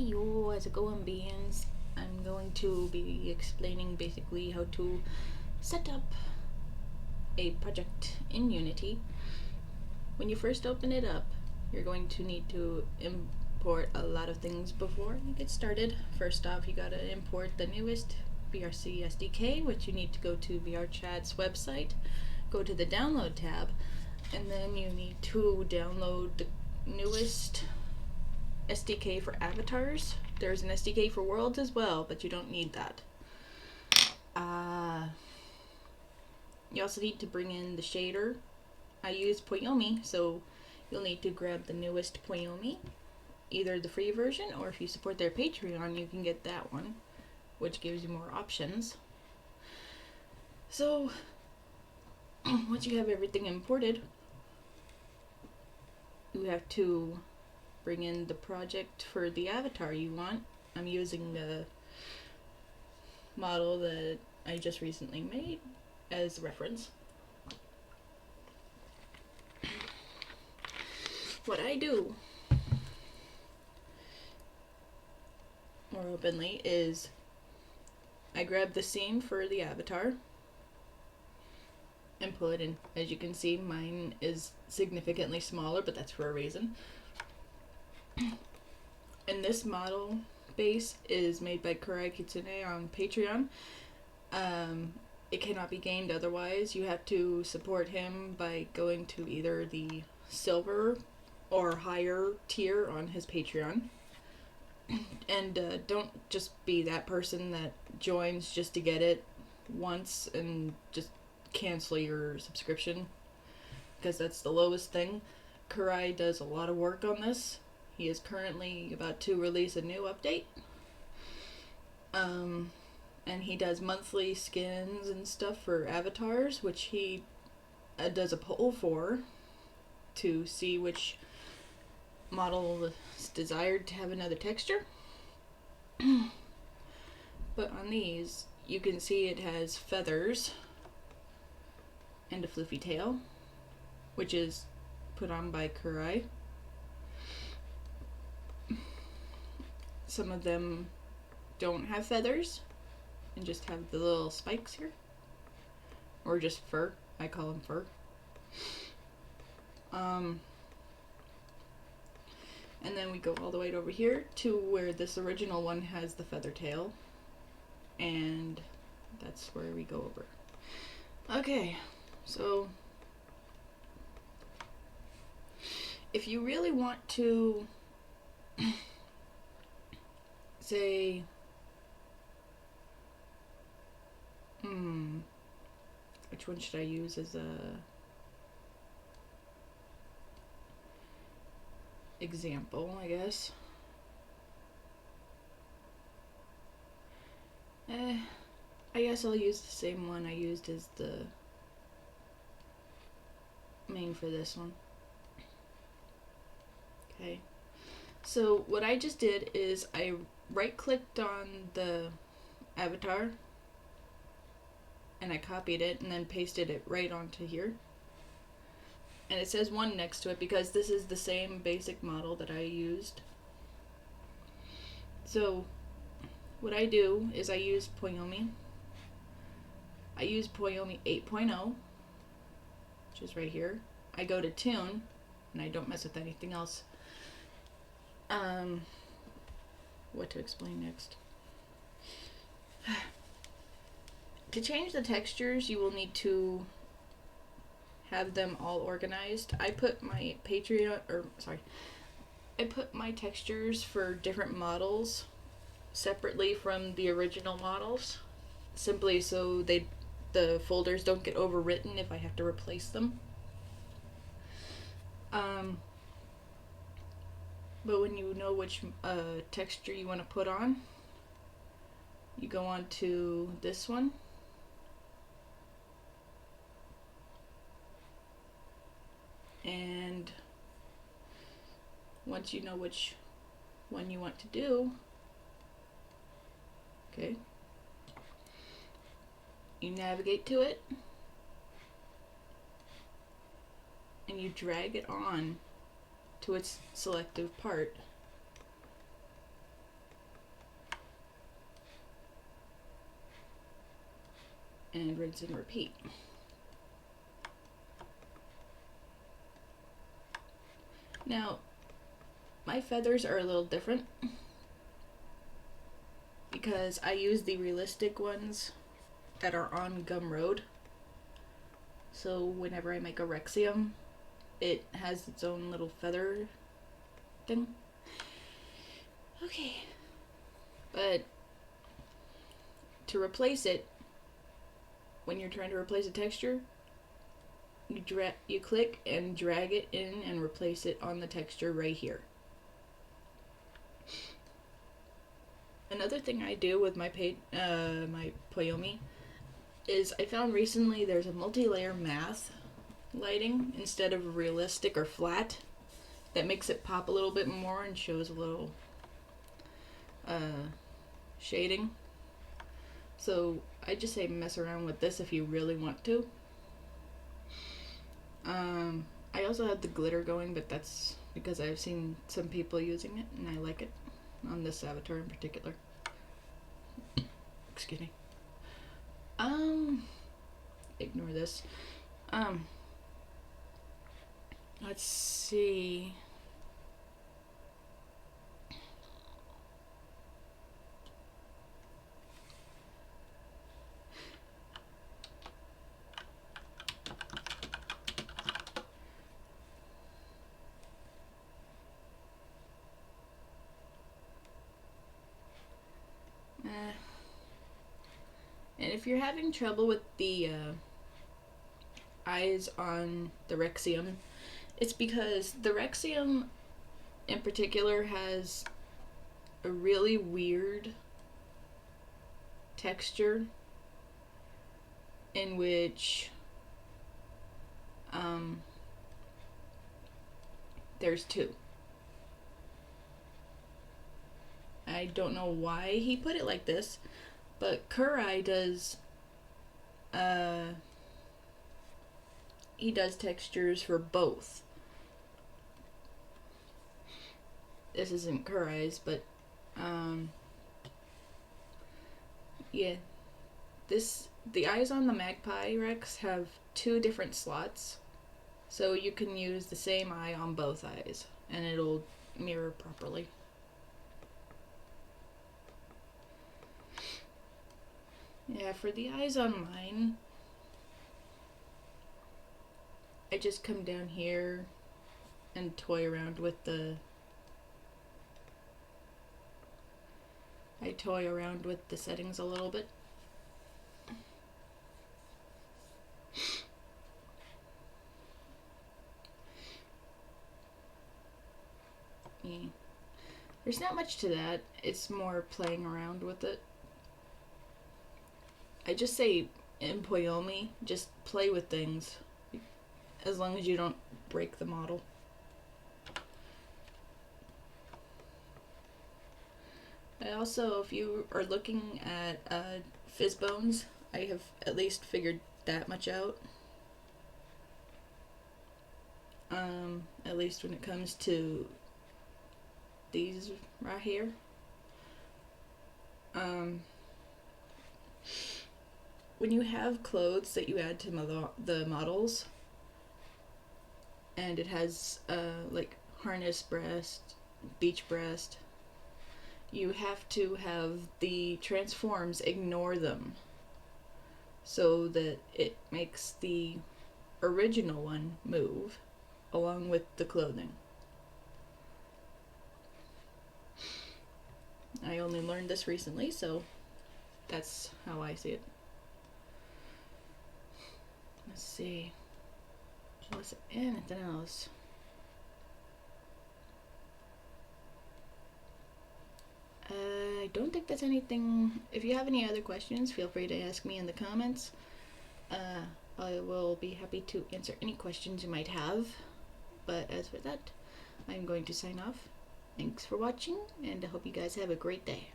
Hey yo, how's it going, beans? I'm going to be explaining basically how to set up a project in Unity. When you first open it up, you're going to need to import a lot of things before you get started. First off, you gotta import the newest VRC SDK, which you need to go to VRChat's website, go to the download tab, and then you need to download the newest SDK for avatars. There's an SDK for worlds as well, but you don't need that. You also need to bring in the shader. I use Poyomi, so you'll need to grab the newest Poyomi, either the free version, or if you support their Patreon, you can get that one, which gives you more options. So, once you have everything imported, you have to bring in the project for the avatar you want. I'm using the model that I just recently made as reference. What I do more openly is I grab the scene for the avatar and pull it in. As you can see, mine is significantly smaller, but that's for a reason. And this model base is made by Kurai Kitsune on Patreon. It cannot be gained otherwise. You have to support him by going to either the silver or higher tier on his Patreon. And don't just be that person that joins just to get it once and just cancel your subscription, because that's the lowest thing. Kurai does a lot of work on this. He is currently about to release a new update. And he does monthly skins and stuff for avatars, which he does a poll for to see which model is desired to have another texture. But on these, you can see it has feathers and a floofy tail, which is put on by Kurai. Some of them don't have feathers and just have the little spikes here, or just fur. I call them fur. And then we go all the way over here to where this original one has the feather tail, and that's where we go over. Okay, so if you really want to say which one should I use as a example, I guess. I guess I'll use the same one I used as the main for this one. Okay. So what I just did is I right-clicked on the avatar and I copied it and then pasted it right onto here. And it says 1 next to it because this is the same basic model that I used. So what I do is I use Poyomi. I use Poyomi 8.0, which is right here. I go to Tune, and I don't mess with anything else. What to explain next? To change the textures, you will need to have them all organized. I put my I put my textures for different models separately from the original models, simply so the folders don't get overwritten if I have to replace them. But when you know which texture you want to put on, you go on to this one. And once you know which one you want to do, okay, you navigate to it and you drag it on to its selective part. and rinse and repeat. Now, my feathers are a little different because I use the realistic ones that are on Gumroad. So whenever I make a Rexium, it has its own little feather thing. Okay. But to replace it, when you're trying to replace a texture, you click and drag it in and replace it on the texture right here. Another thing I do with my my Poyomi is I found recently there's a multi-layer math lighting instead of realistic or flat that makes it pop a little bit more and shows a little shading. So I just say mess around with this if you really want to. I also have the glitter going, but that's because I've seen some people using it and I like it on this avatar in particular. Excuse me. Ignore this. Let's see. And if you're having trouble with the eyes on the Rexium, it's because the Rexium in particular has a really weird texture in which there's two. I don't know why he put it like this, but Kurai does he does textures for both. This isn't Kurai's, but yeah, the eyes on the Magpie Rex have two different slots, so you can use the same eye on both eyes and it'll mirror properly. Yeah, for the eyes on mine, I just come down here and toy around with the settings a little bit. Yeah. There's not much to that. It's more playing around with it. I just say in Poyomi, just play with things as long as you don't break the model. I also, if you are looking at Fizzbones, I have at least figured that much out. At least when it comes to these right here. When you have clothes that you add to the models, and it has like harness breast, beach breast, you have to have the transforms ignore them so that it makes the original one move along with the clothing. I only learned this recently, so that's how I see it. Let's see. Was there anything else? I don't think that's anything. If you have any other questions, feel free to ask me in the comments. I will be happy to answer any questions you might have. But as for that, I'm going to sign off. Thanks for watching, and I hope you guys have a great day.